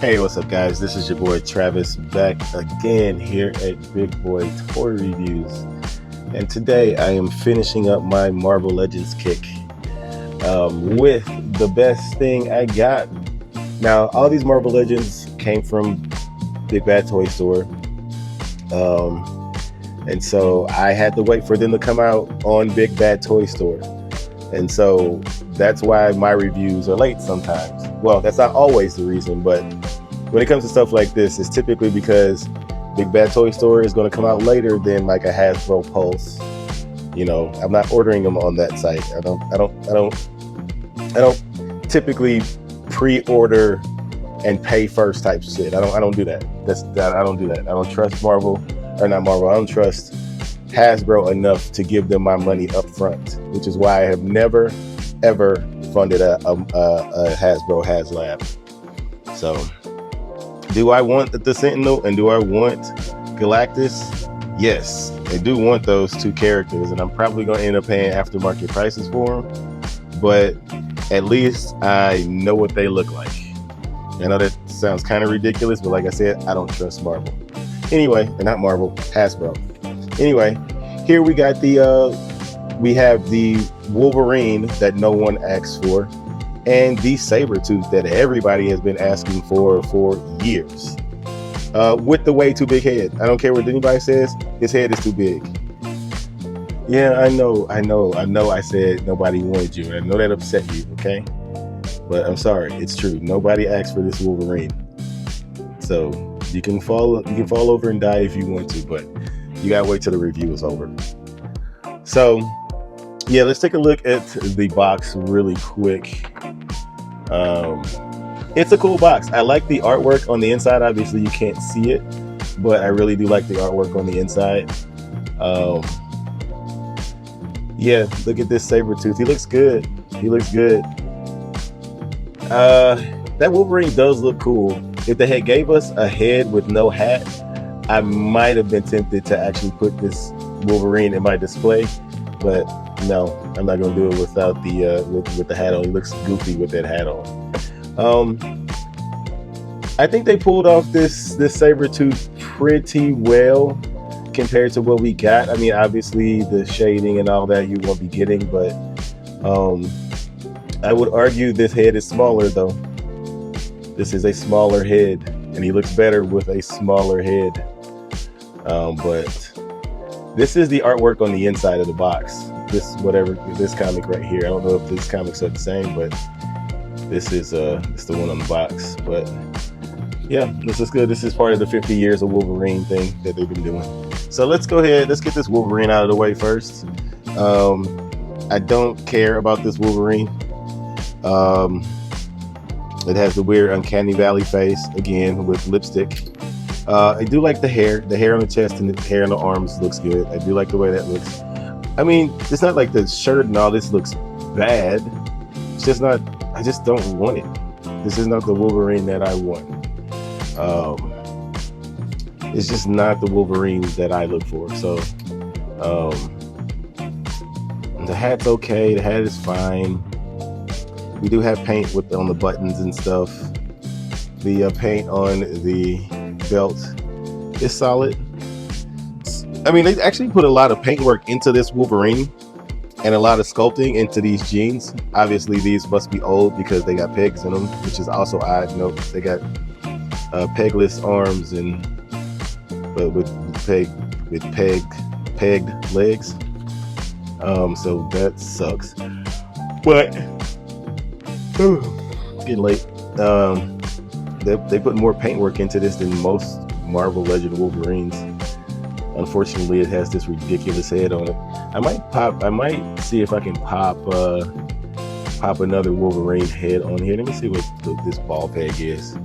Hey, what's up, guys? This is your boy Travis back again here at Big Boy Toy Reviews. And today I am finishing up my Marvel Legends kick with the best thing I got. Now, all these Marvel Legends came from Big Bad Toy Store. And so I had to wait for them to come out on Big Bad Toy Store. And so that's why my reviews are late sometimes. Well, that's not always the reason, but when it comes to stuff like this, it's typically because Big Bad Toy Store is going to come out later than like a Hasbro Pulse. You know, I'm not ordering them on that site. I don't typically pre-order and pay first type shit. I don't do that. I don't do that. I don't trust Marvel, or not Marvel. I don't trust Hasbro enough to give them my money up front, which is why I have never ever funded a Hasbro HasLab. So, do I want the Sentinel and do I want Galactus? Yes, I do want those two characters, and I'm probably going to end up paying aftermarket prices for them. But at least I know what they look like. I know that sounds kind of ridiculous, but like I said, I don't trust Marvel. Anyway, or not Marvel, Hasbro. Anyway, here we got we have the Wolverine that no one asked for, and the Sabertooth that everybody has been asking for years. With the way too big head. I don't care what anybody says, his head is too big. Yeah, I know I said nobody wanted you, and I know that upset you, okay? But I'm sorry, it's true. Nobody asked for this Wolverine. So you can fall over and die if you want to, but you gotta wait till the review is over. So yeah, let's take a look at the box really quick. It's a cool box. I like the artwork on the inside. Obviously you can't see it, but I really do like the artwork on the inside. Yeah, look at this Sabertooth. He looks good. That Wolverine does look cool. If they had gave us a head with no hat, I might have been tempted to actually put this Wolverine in my display, but no, I'm not gonna do it without the with the hat on. He looks goofy with that hat on. I think they pulled off this Sabertooth pretty well compared to what we got. I mean, obviously the shading and all that you won't be getting, but I would argue this head is smaller though. This is a smaller head, and he looks better with a smaller head. But this is the artwork on the inside of the box. This comic right here. I don't know if this comics are the same, but this is it's the one on the box. But yeah, this is good. This is part of the 50 years of Wolverine thing that they've been doing. So let's go ahead. Let's get this Wolverine out of the way first. I don't care about this Wolverine. It has the weird Uncanny Valley face again with lipstick. I do like the hair. The hair on the chest and the hair on the arms looks good. I do like the way that looks. I mean, it's not like the shirt and all this looks bad. It's just not. I just don't want it. This is not the Wolverine that I want. It's just not the Wolverine that I look for. So, the hat's okay. The hat is fine. We do have paint on the buttons and stuff. The paint on the belt is solid. I mean, they actually put a lot of paintwork into this Wolverine and a lot of sculpting into these jeans. Obviously, these must be old because they got pegs in them, which is also odd. Nope, they got pegless arms and but with pegged legs. So that sucks. But it's getting late. They put more paintwork into this than most Marvel Legend Wolverines. Unfortunately, it has this ridiculous head on it. I might see if I can pop another Wolverine head on here. Let me see what this ball peg is,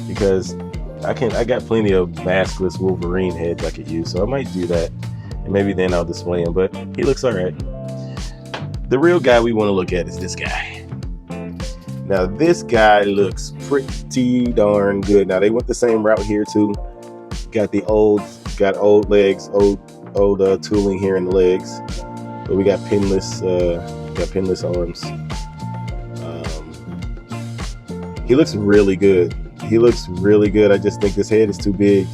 because I got plenty of maskless Wolverine heads I could use, so I might do that, and maybe then I'll display him. But he looks all right. The real guy we want to look at is this guy. Now this guy looks pretty darn good. Now they went the same route here too. Got old legs, old tooling here in the legs, but we got pinless arms. He looks really good. he looks really good. I just think this head is too big.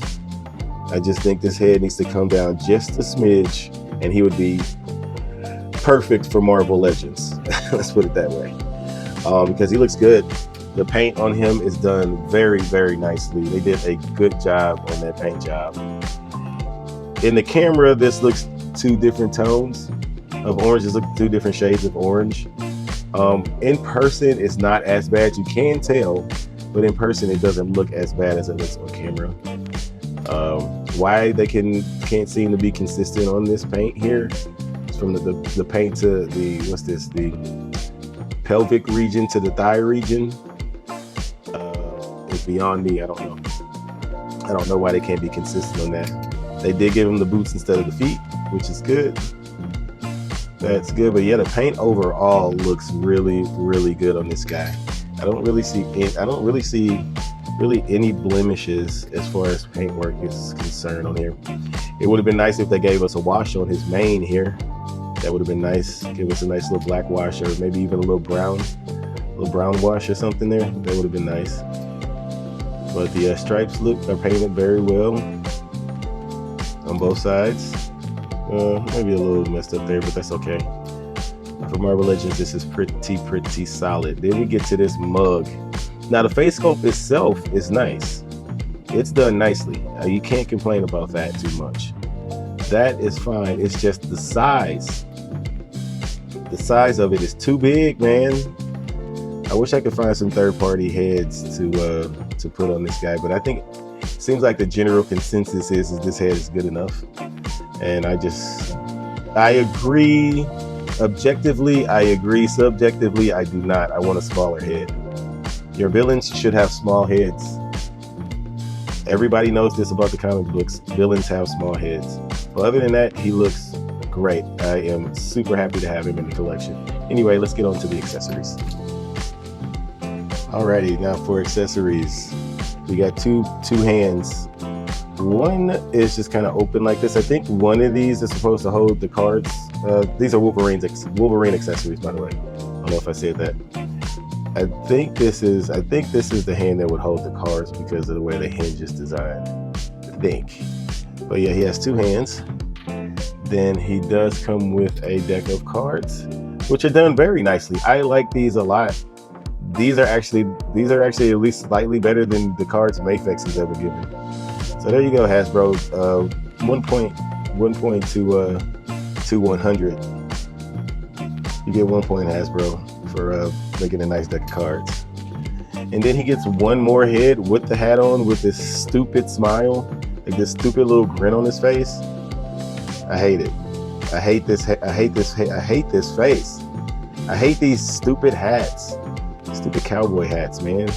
I just think this head needs to come down just a smidge, and he would be perfect for Marvel Legends. Let's put it that way. Because he looks good. The paint on him is done very, very nicely. They did a good job on that paint job. In the camera, this looks two different tones of orange. This looks two different shades of orange. In person, it's not as bad. You can tell, but in person, it doesn't look as bad as it looks on camera. Why they can't seem to be consistent on this paint here? It's from the paint to the, what's this? The pelvic region to the thigh region. It's beyond me. I don't know. I don't know why they can't be consistent on that. They did give him the boots instead of the feet, which is good. That's good, but yeah, the paint overall looks really, really good on this guy. I don't really see any blemishes as far as paintwork is concerned on here. It would have been nice if they gave us a wash on his mane here. That would have been nice. Give us a nice little black wash, or maybe even a little brown wash or something there. That would have been nice. But the stripes are painted very well on both sides. Maybe a little messed up there, but that's okay. For Marvel Legends, this is pretty solid. Then we get to this mug. Now the face sculpt itself is nice. It's done nicely. You can't complain about that too much. That is fine. It's just the size. The size of it is too big, man. I wish I could find some third-party heads to put on this guy, but I think it seems like the general consensus is this head is good enough. And I agree. Objectively, I agree. Subjectively, I do not. I want a smaller head. Your villains should have small heads. Everybody knows this about the comic books. Villains have small heads. But other than that, he looks great. I am super happy to have him in the collection. Anyway, let's get on to the accessories. Alrighty, now for accessories. We got two hands. One is just kind of open like this. I think one of these is supposed to hold the cards. These are Wolverine accessories, by the way. I don't know if I said that. I think this is the hand that would hold the cards because of the way the hinge is designed. I think. But yeah, he has two hands. Then he does come with a deck of cards, which are done very nicely. I like these a lot. These are actually at least slightly better than the cards Mafex has ever given. So there you go, Hasbro. 1 point to 100. You get 1 point, Hasbro, for making a nice deck of cards. And then he gets one more head with the hat on, with this stupid smile, like this stupid little grin on his face. I hate it. I hate this face. I hate these stupid hats. Stupid cowboy hats, man.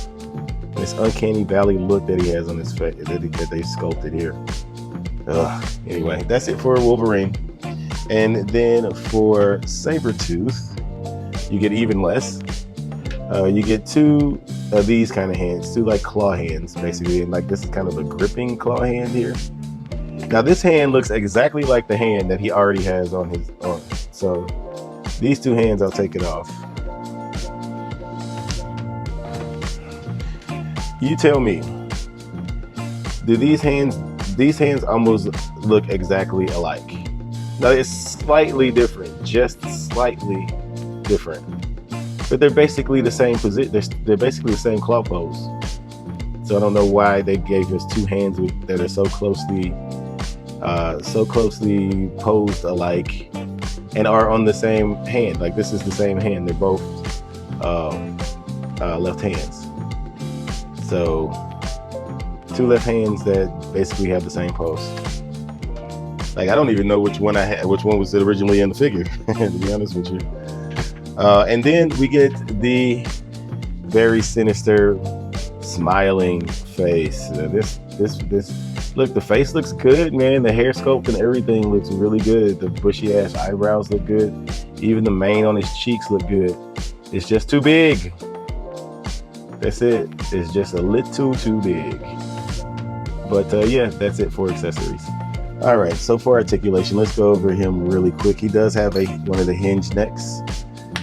This uncanny valley look that he has on his face that they sculpted here. Anyway, that's it for Wolverine. And then for Sabertooth, you get even less. You get two of these kind of hands, two like claw hands, basically. And like this is kind of a gripping claw hand here. Now this hand looks exactly like the hand that he already has on his arm. So these two hands, I'll take it off. You tell me, do these hands almost look exactly alike? Now it's slightly different, just slightly different, but they're basically the same position. They're basically the same claw pose. So I don't know why they gave us two hands that are so closely posed alike and are on the same hand. Like this is the same hand. They're both left hands. So two left hands that basically have the same pose. Like I don't even know which one was originally in the figure, to be honest with you. And then we get the very sinister, smiling face. Look, the face looks good, man. The hair sculpt and everything looks really good. The bushy ass eyebrows look good. Even the mane on his cheeks look good. It's just too big. That's it. It's just a little too big. But yeah, that's it for accessories. All right, so for articulation, let's go over him really quick. He does have one of the hinge necks,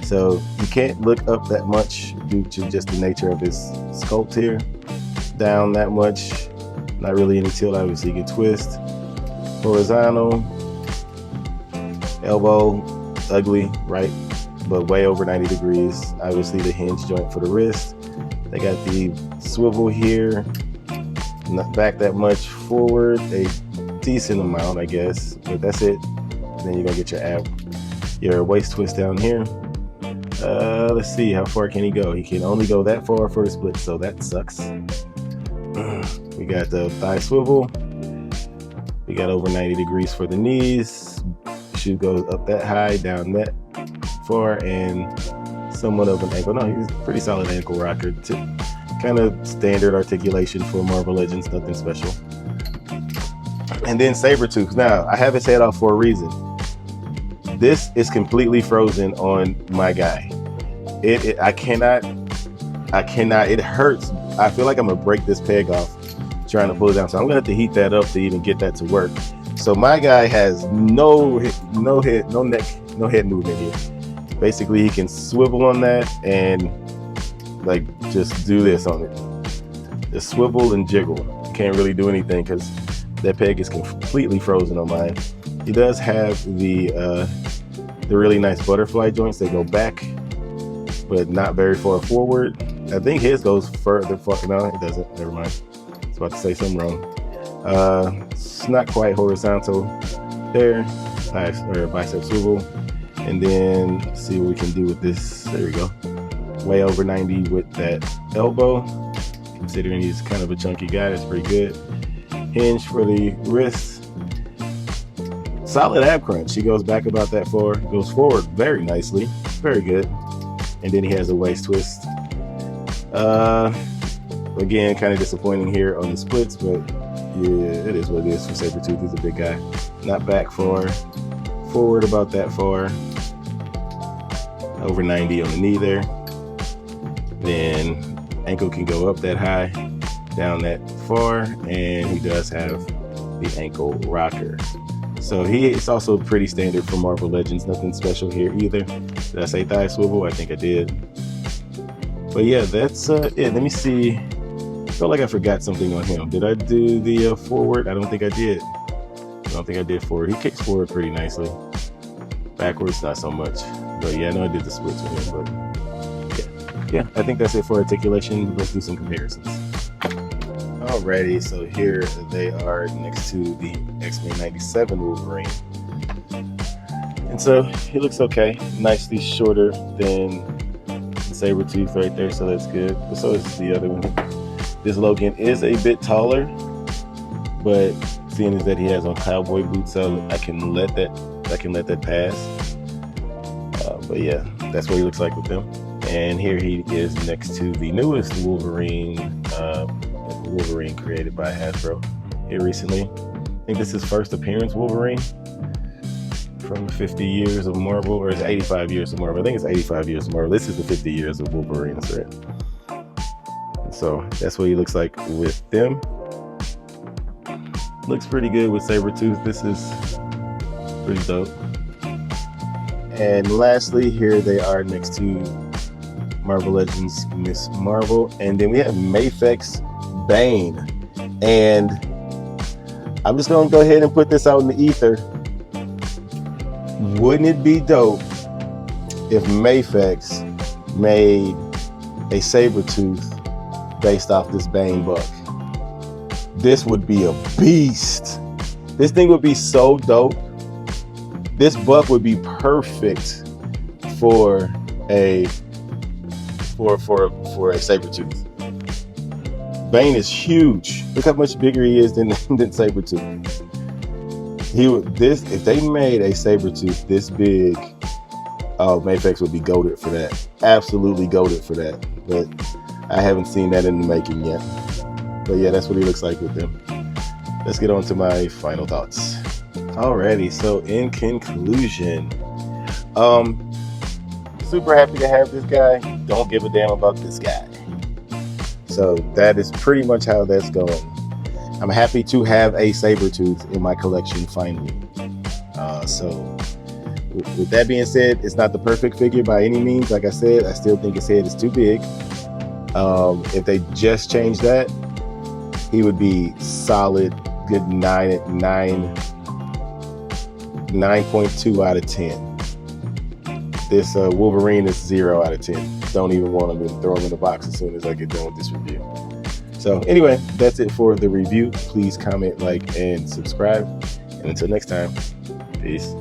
so you can't look up that much due to just the nature of his sculpt here. down that much. Not really any tilt. Obviously, you can twist. Horizontal. Elbow, ugly, right? But way over 90 degrees. Obviously, the hinge joint for the wrist. They got the swivel here. Not back that much forward. A decent amount, I guess. But that's it. Then you're going to get your waist twist down here. Let's see, how far can he go? He can only go that far for the split, so that sucks. We got the thigh swivel. We got over 90 degrees for the knees. Shoe goes up that high, down that far, and somewhat of an ankle. No, he's a pretty solid ankle rocker. Kind of standard articulation for Marvel Legends, nothing special. And then Sabertooth. Now, I have his head off for a reason. This is completely frozen on my guy. I cannot, it hurts. I feel like I'm gonna break this peg off trying to pull it down. So I'm gonna have to heat that up to even get that to work. So my guy has no head movement here. Basically, he can swivel on that and like just do this on it. Just swivel and jiggle. Can't really do anything because that peg is completely frozen on mine. He does have the really nice butterfly joints. They go back, but not very far forward. I think his goes further. No, it doesn't. Never mind. I was about to say something wrong. It's not quite horizontal there. Bicep swivel. And then let's see what we can do with this. There we go. Way over 90 with that elbow. Considering he's kind of a chunky guy, that's pretty good. Hinge for the wrist. Solid ab crunch. He goes back about that far. Goes forward very nicely. Very good. And then he has a waist twist. Again, kind of disappointing here on the splits, but yeah, it is what it is for Sabertooth. He's a big guy. Not back far. Forward about that far. Over 90 on the knee there. Then ankle can go up that high, down that far, and he does have the ankle rocker. So it's also pretty standard for Marvel Legends. Nothing special here either. Did I say thigh swivel? I think I did. But yeah, that's it. Let me see. I felt like I forgot something on him. Did I do the forward? I don't think I did. I don't think I did forward. He kicks forward pretty nicely. Backwards, not so much. But yeah, I know I did the splits with him. But yeah, I think that's it for articulation. Let's do some comparisons. Alrighty, so here they are next to the X-Men 97 Wolverine. And so he looks okay. Nicely shorter than Sabertooth right there, so that's good. But so is the other one. This Logan is a bit taller, but seeing as that he has on cowboy boots, so I can let that pass. But yeah, that's what he looks like with them. And here he is next to the newest Wolverine, Wolverine created by Hasbro here recently. I think this is his first appearance, Wolverine, from the 50 years of Marvel, or it's 85 years of Marvel. I think it's 85 years of Marvel. This is the 50 years of Wolverine, that's right. So that's what he looks like with them. Looks pretty good with Sabertooth. This is pretty dope. And lastly, here they are next to Marvel Legends Miss Marvel. And then we have Mafex Bane. And I'm just going to go ahead and put this out in the ether. Wouldn't it be dope if Mafex made a Sabertooth based off this Bane buck? This would be a beast. This thing would be so dope. This buck would be perfect for a Sabertooth. Bane is huge. Look how much bigger he is than Sabertooth. If they made a Sabertooth this big, Mafex would be goated for that. Absolutely goated for that. But I haven't seen that in the making yet. But yeah, that's what he looks like with them. Let's get on to my final thoughts. Alrighty, so in conclusion, super happy to have this guy. Don't give a damn about this guy. So that is pretty much how that's going. I'm happy to have a Sabertooth in my collection finally. So with that being said, it's not the perfect figure by any means. Like I said, I still think his head is too big. If they just change that, he would be solid, good 9.2 out of 10. This Wolverine is 0 out of 10. Don't even want him to throw him in the box as soon as I get done with this review. So anyway, that's it for the review. Please comment, like, and subscribe. And until next time, peace.